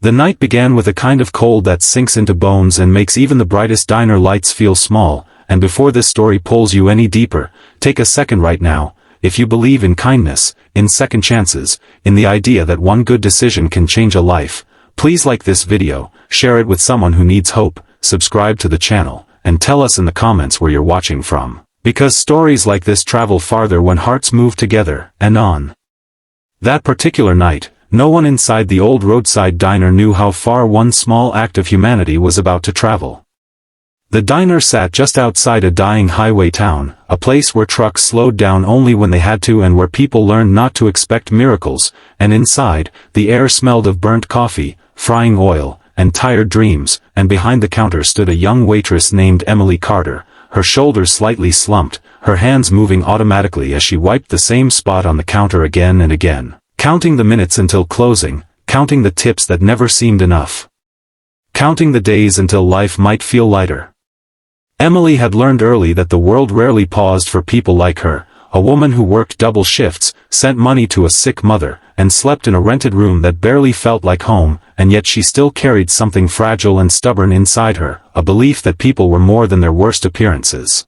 The night began with a kind of cold that sinks into bones and makes even the brightest diner lights feel small, and before this story pulls you any deeper, take a second right now. If you believe in kindness, in second chances, in the idea that one good decision can change a life, please like this video, share it with someone who needs hope, subscribe to the channel, and tell us in the comments where you're watching from. Because stories like this travel farther when hearts move together, and on. That particular night, no one inside the old roadside diner knew how far one small act of humanity was about to travel. The diner sat just outside a dying highway town, a place where trucks slowed down only when they had to and where people learned not to expect miracles, and inside, the air smelled of burnt coffee, frying oil, and tired dreams, and behind the counter stood a young waitress named Emily Carter, her shoulders slightly slumped, her hands moving automatically as she wiped the same spot on the counter again and again, counting the minutes until closing, counting the tips that never seemed enough, counting the days until life might feel lighter. Emily had learned early that the world rarely paused for people like her, a woman who worked double shifts, sent money to a sick mother, and slept in a rented room that barely felt like home, and yet she still carried something fragile and stubborn inside her, a belief that people were more than their worst appearances.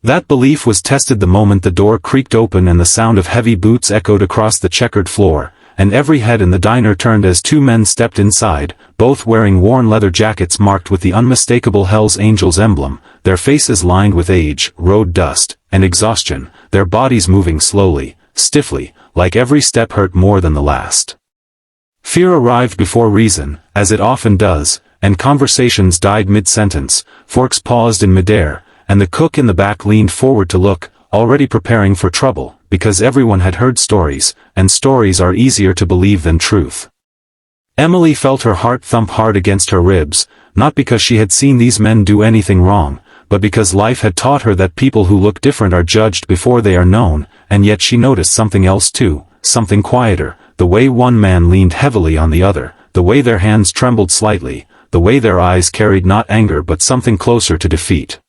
That belief was tested the moment the door creaked open and the sound of heavy boots echoed across the checkered floor, and every head in the diner turned as two men stepped inside, both wearing worn leather jackets marked with the unmistakable Hell's Angels emblem, their faces lined with age, road dust, and exhaustion, their bodies moving slowly, stiffly, like every step hurt more than the last. Fear arrived before reason, as it often does, and conversations died mid-sentence, forks paused in midair, and the cook in the back leaned forward to look, already preparing for trouble, because everyone had heard stories, and stories are easier to believe than truth. Emily felt her heart thump hard against her ribs, not because she had seen these men do anything wrong, but because life had taught her that people who look different are judged before they are known, and yet she noticed something else too, something quieter, the way one man leaned heavily on the other, the way their hands trembled slightly, the way their eyes carried not anger but something closer to defeat.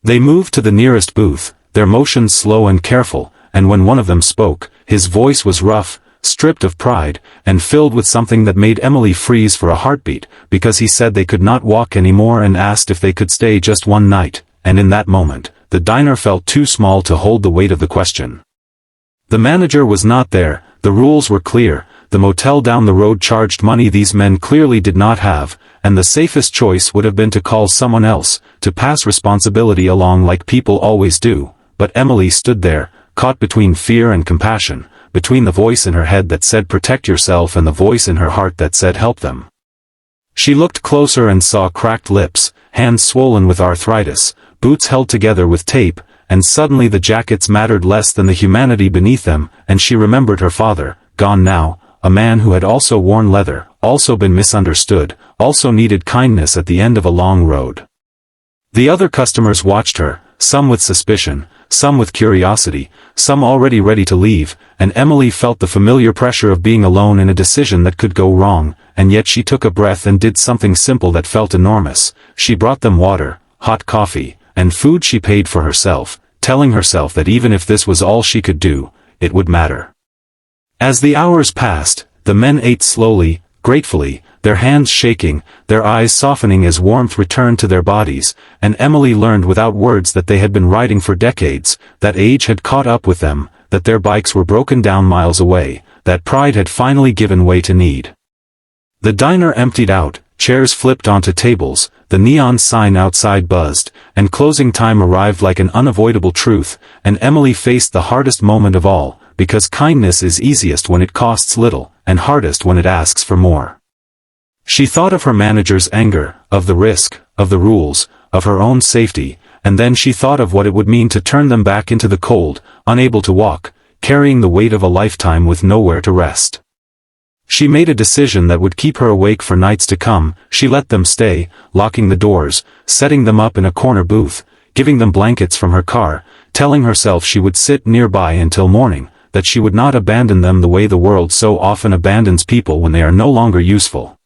They moved to the nearest booth, their motions slow and careful, and when one of them spoke, his voice was rough, stripped of pride, and filled with something that made Emily freeze for a heartbeat, because he said they could not walk anymore and asked if they could stay just one night, and in that moment, the diner felt too small to hold the weight of the question. The manager was not there, the rules were clear, the motel down the road charged money these men clearly did not have, and the safest choice would have been to call someone else, to pass responsibility along like people always do, but Emily stood there, caught between fear and compassion, between the voice in her head that said protect yourself and the voice in her heart that said help them. She looked closer and saw cracked lips, hands swollen with arthritis, boots held together with tape, and suddenly the jackets mattered less than the humanity beneath them, and she remembered her father, gone now, a man who had also worn leather, also been misunderstood, also needed kindness at the end of a long road. The other customers watched her, some with suspicion, some with curiosity, some already ready to leave, and Emily felt the familiar pressure of being alone in a decision that could go wrong, and yet she took a breath and did something simple that felt enormous. She brought them water, hot coffee, and food she paid for herself, telling herself that even if this was all she could do, it would matter. As the hours passed, the men ate slowly, gratefully, their hands shaking, their eyes softening as warmth returned to their bodies, and Emily learned without words that they had been riding for decades, that age had caught up with them, that their bikes were broken down miles away, that pride had finally given way to need. The diner emptied out, chairs flipped onto tables, the neon sign outside buzzed, and closing time arrived like an unavoidable truth, and Emily faced the hardest moment of all, because kindness is easiest when it costs little, and hardest when it asks for more. She thought of her manager's anger, of the risk, of the rules, of her own safety, and then she thought of what it would mean to turn them back into the cold, unable to walk, carrying the weight of a lifetime with nowhere to rest. She made a decision that would keep her awake for nights to come. She let them stay, locking the doors, setting them up in a corner booth, giving them blankets from her car, telling herself she would sit nearby until morning, that she would not abandon them the way the world so often abandons people when they are no longer useful.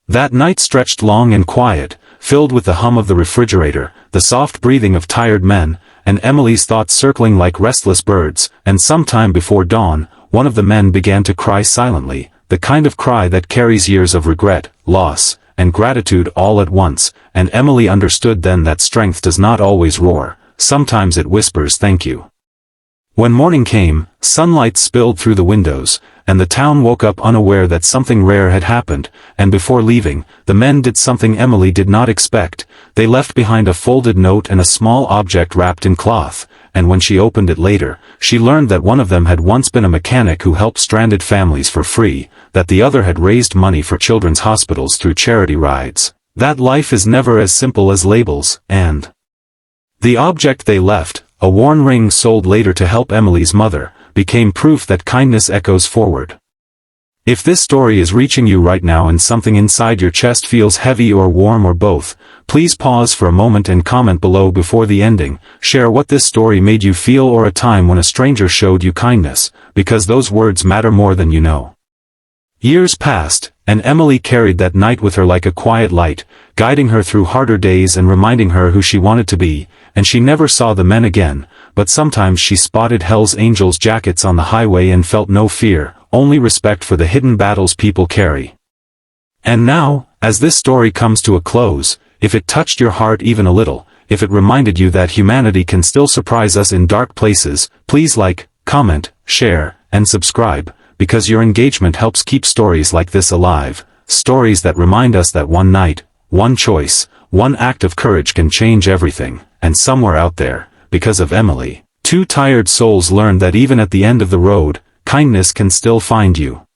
That night stretched long and quiet, filled with the hum of the refrigerator, the soft breathing of tired men, and Emily's thoughts circling like restless birds, and sometime before dawn, one of the men began to cry silently, the kind of cry that carries years of regret, loss, and gratitude all at once, and Emily understood then that strength does not always roar, sometimes it whispers thank you. When morning came, sunlight spilled through the windows, and the town woke up unaware that something rare had happened, and before leaving, the men did something Emily did not expect. They left behind a folded note and a small object wrapped in cloth, and when she opened it later, she learned that one of them had once been a mechanic who helped stranded families for free, that the other had raised money for children's hospitals through charity rides. That life is never as simple as labels, and the object they left, a worn ring sold later to help Emily's mother, became proof that kindness echoes forward. If this story is reaching you right now and something inside your chest feels heavy or warm or both, please pause for a moment and comment below before the ending. Share what this story made you feel or a time when a stranger showed you kindness, because those words matter more than you know. Years passed, and Emily carried that night with her like a quiet light, guiding her through harder days and reminding her who she wanted to be, and she never saw the men again, but sometimes she spotted Hell's Angels jackets on the highway and felt no fear, only respect for the hidden battles people carry. And now, as this story comes to a close, if it touched your heart even a little, if it reminded you that humanity can still surprise us in dark places, please like, comment, share, and subscribe, because your engagement helps keep stories like this alive, stories that remind us that one night, one choice, one act of courage can change everything, and somewhere out there, because of Emily, two tired souls learned that even at the end of the road, kindness can still find you.